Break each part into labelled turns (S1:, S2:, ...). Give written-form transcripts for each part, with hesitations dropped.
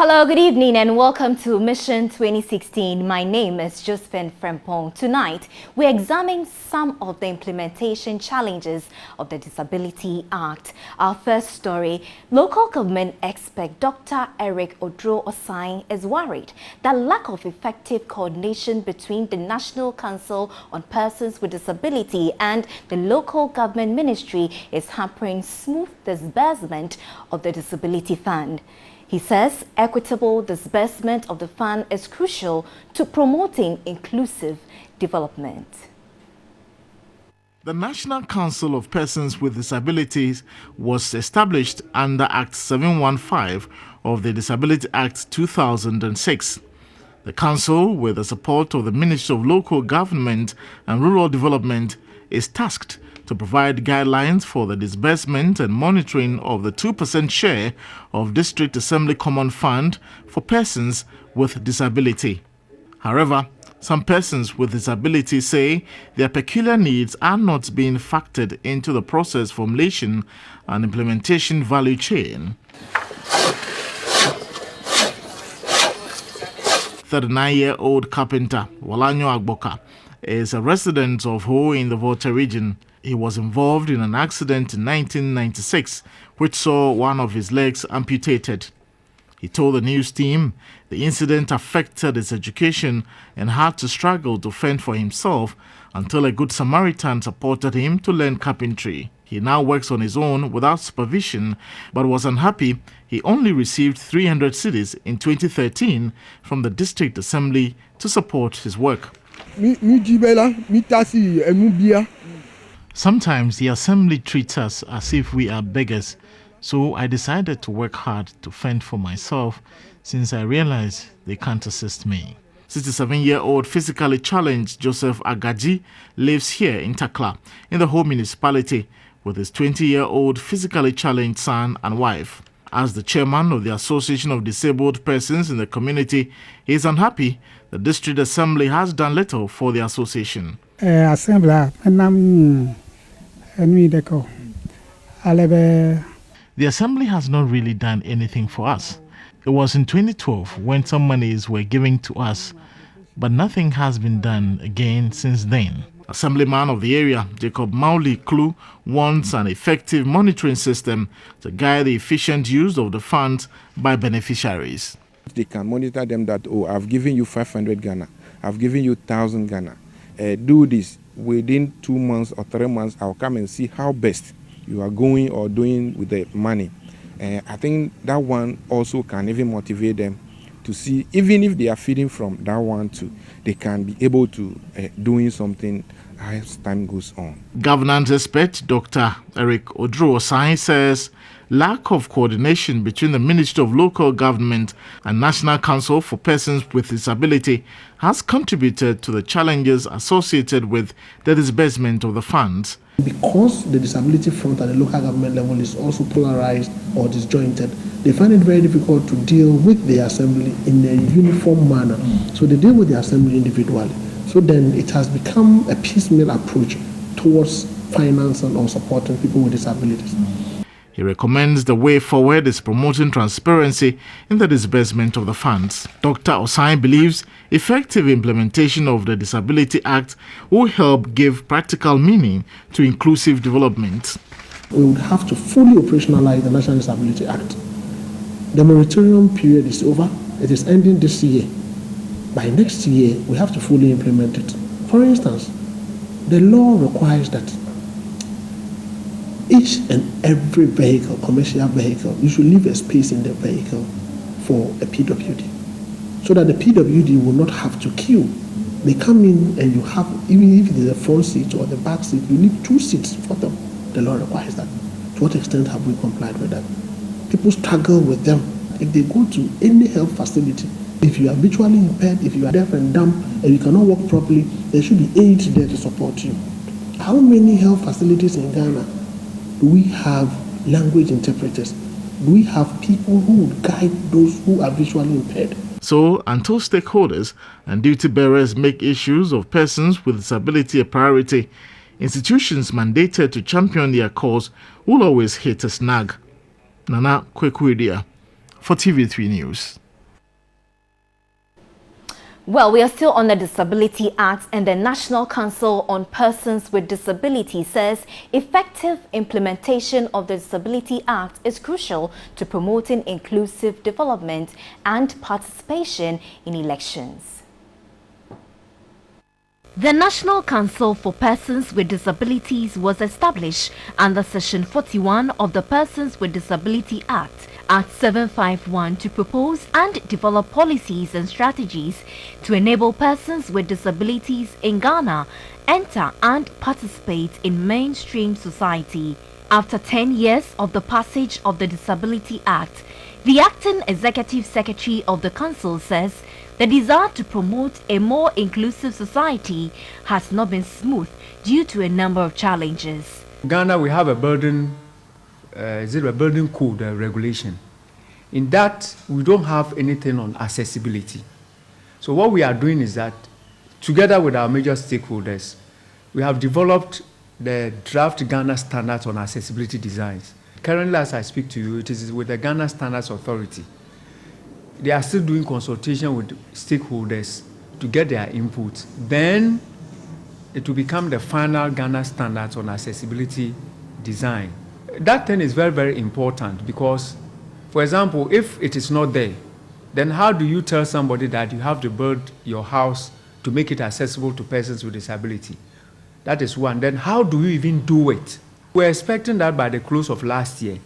S1: Hello, good evening and welcome to Mission 2016. My name is Josephine Frempong. Tonight, we examine some of the implementation challenges of the Disability Act. Our first story, local government expert Dr. Eric Odro-Osai is worried that lack of effective coordination between the National Council on Persons with Disability and the local government ministry is hampering smooth disbursement of the Disability Fund. He says equitable disbursement of the fund is crucial to promoting inclusive development.
S2: The National Council of Persons with Disabilities was established under Act 715 of the Disability Act 2006. The Council, with the support of the Ministry of Local Government and Rural Development, is tasked to provide guidelines for the disbursement and monitoring of the 2% share of District Assembly Common Fund for persons with disability. However, some persons with disability say their peculiar needs are not being factored into the process formulation and implementation value chain. 39-year-old carpenter Walanyo Agboka is a resident of Ho in the Volta region. He was involved in an accident in 1996 which saw one of his legs amputated. He told the news team the incident affected his education and had to struggle to fend for himself until a good Samaritan supported him to learn carpentry. He now works on his own without supervision, but was unhappy he only received 300 cedis in 2013 from the District Assembly to support his work. Sometimes the Assembly treats us as if we are beggars, so I decided to work hard to fend for myself since I realized they can't assist me. 67-year-old physically challenged Joseph Agaji lives here in Takla, in the whole municipality, with his 20-year-old physically challenged son and wife. As the chairman of the Association of Disabled Persons in the community, he is unhappy the District Assembly has done little for the association.
S3: The
S2: Assembly has not really done anything for us. It was in 2012 when some monies were given to us, but nothing has been done again since then. Assemblyman of the area, Jacob Mauli Klu, wants an effective monitoring system to guide the efficient use of the funds by beneficiaries.
S4: They can monitor them that, oh, I've given you 500 Ghana, I've given you 1,000 Ghana. Do this within 2 months or 3 months. I'll come and see how best you are going or doing with the money. I think that one also can even motivate them to see, even if they are feeding from that one too, they can be able to doing something as time goes on. Governance expert Dr. Eric Odro-Osai says lack of coordination between the Ministry of Local Government and National Council for Persons with Disability has contributed to the challenges associated with the disbursement of the funds.
S5: Because the disability front at the local government level is also polarized or disjointed, they find it very difficult to deal with the assembly in a uniform manner. So they deal with the assembly individually. So then it has become a piecemeal approach towards financing or supporting people with disabilities.
S2: He recommends the way forward is promoting transparency in the disbursement of the funds. Dr. Osai believes effective implementation of the Disability Act will help give practical meaning to inclusive development.
S5: We would have to fully operationalize the National Disability Act. The moratorium period is over. It is ending this year. By next year, we have to fully implement it. For instance, the law requires that each and every vehicle, commercial vehicle, you should leave a space in the vehicle for a PWD, so that the PWD will not have to queue. They come in and you have, even if it is a front seat or the back seat, you leave 2 seats for them. The law requires that. To what extent have we complied with that? People struggle with them. If they go to any health facility, if you are visually impaired, if you are deaf and dumb, and you cannot walk properly, there should be aides there to support you. How many health facilities in Ghana do we have language interpreters? Do we have people who would guide those who are visually impaired?
S2: So, until stakeholders and duty bearers make issues of persons with disability a priority, institutions mandated to champion their cause will always hit a snag. Nana Kwekwedia for TV3 News.
S1: Well, we are still on the Disability Act, and the National Council on Persons with Disabilities says effective implementation of the Disability Act is crucial to promoting inclusive development and participation in elections. The National Council for Persons with Disabilities was established under Section 41 of the Persons with Disability Act, Act 751, to propose and develop policies and strategies to enable persons with disabilities in Ghana enter and participate in mainstream society. After 10 years of the passage of the Disability Act, the Acting Executive Secretary of the Council says the desire to promote a more inclusive society has not been smooth due to a number of challenges.
S3: In Ghana, we have a burden code regulation. In that, we don't have anything on accessibility. So what we are doing is that, together with our major stakeholders, we have developed the draft Ghana Standards on Accessibility Designs. Currently, as I speak to you, it is with the Ghana Standards Authority. They are still doing consultation with stakeholders to get their input. Then it will become the final Ghana Standards on Accessibility Design. That thing is very, very important because, for example, if it is not there, then how do you tell somebody that you have to build your house to make it accessible to persons with disability? That is one. Then how do you even do it? We're expecting that by the close of last year,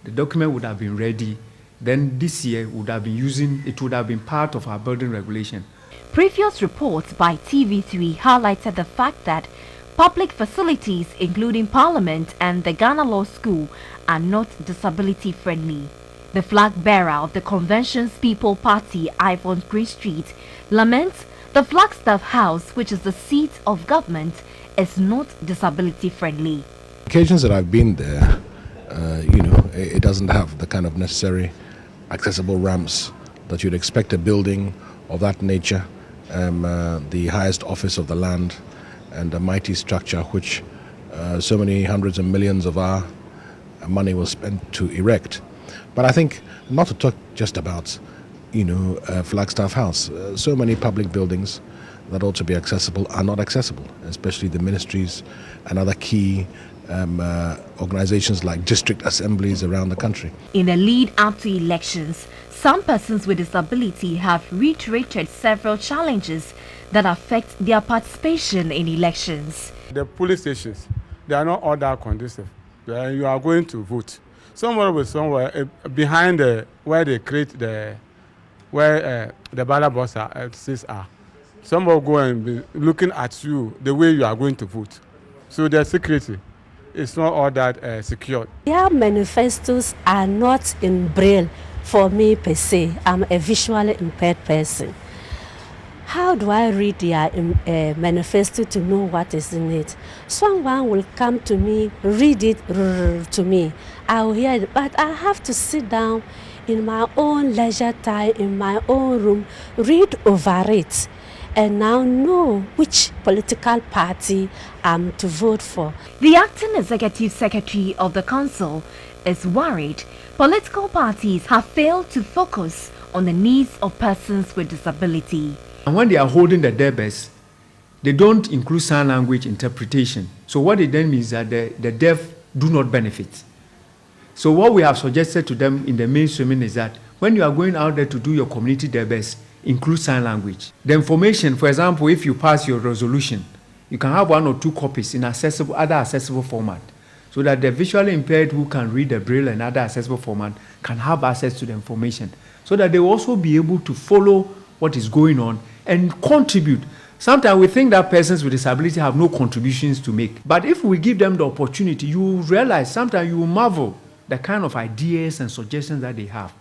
S3: the document would have been ready. Then this year would have been part of our building regulation.
S1: Previous reports by TV3 highlighted the fact that public facilities, including Parliament and the Ghana Law School, are not disability friendly. The flag bearer of the Convention's People Party, Ivan Greenstreet, laments the Flagstaff House, which is the seat of government, is not disability friendly.
S6: Occasions that I've been there, it doesn't have the kind of necessary accessible ramps that you'd expect a building of that nature, the highest office of the land, and a mighty structure which so many hundreds of millions of our money was spent to erect. But I think not to talk just about, Flagstaff House. So many public buildings that ought to be accessible are not accessible, especially the ministries and other key organizations like district assemblies around the country.
S1: In a lead up to elections, some persons with disability have reiterated several challenges that affect their participation in elections.
S7: The police stations, they are not all that conducive. You are going to vote. Somewhere behind where they create where the ballot boxes are. Some will go and be looking at you the way you are going to vote. So the security is not all that secure.
S8: Their manifestos are not in Braille for me per se. I'm a visually impaired person. How do I read their manifesto to know what is in it? Someone will come to me, read it to me. I will hear it, but I have to sit down in my own leisure time, in my own room, read over it, and now know which political party I'm to vote for.
S1: The Acting Executive Secretary of the Council is worried political parties have failed to focus on the needs of persons with disability.
S3: And when they are holding the debates, they don't include sign language interpretation. So what it then means that the deaf do not benefit. So what we have suggested to them in the mainstreaming is that when you are going out there to do your community debates, include sign language. The information, for example, if you pass your resolution, you can have 1 or 2 copies in other accessible format, so that the visually impaired who can read the Braille and other accessible format can have access to the information, so that they will also be able to follow what is going on and contribute. Sometimes we think that persons with disability have no contributions to make, but if we give them the opportunity, you will realize, sometimes you will marvel the kind of ideas and suggestions that they have.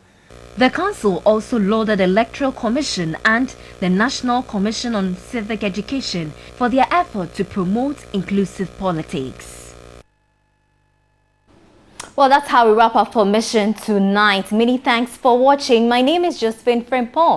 S1: The Council also lauded the Electoral Commission and the National Commission on Civic Education for their effort to promote inclusive politics. Well, that's how we wrap up for Mission tonight. Many thanks for watching. My name is Josephine Frempong.